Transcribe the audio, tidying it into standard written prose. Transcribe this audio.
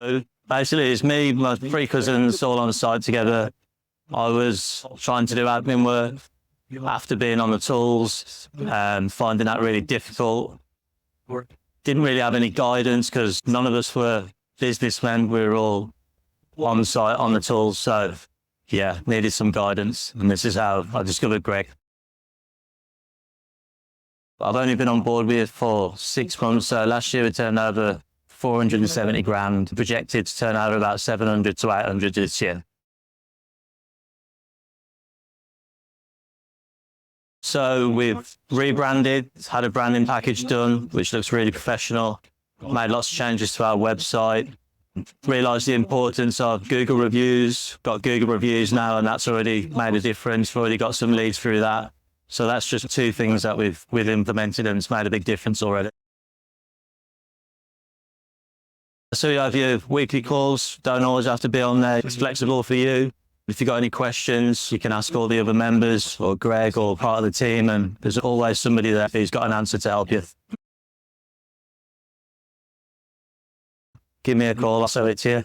So basically, it's me, my three cousins, all on site together. I was trying to do admin work after being on the tools and finding that really difficult. Didn't really have any guidance because none of us were businessmen. We were all on site, on the tools. So yeah, needed some guidance. And this is how I discovered Greg. I've only been on board with it for 6 months. So last year we turned over 470 grand, projected to turn over about 700 to 800 this year. So we've rebranded, had a branding package done, which looks really professional. Made lots of changes to our website. Realised the importance of Google reviews. Got Google reviews now, and that's already made a difference. We've already got some leads through that. So that's just 2 things that we've implemented, and it's made a big difference already. So you have your weekly calls. Don't always have to be on there. It's flexible for you. If you've got any questions, you can ask all the other members or Greg or part of the team, and there's always somebody there who's got an answer to help you. Give me a call, I'll sell it to you.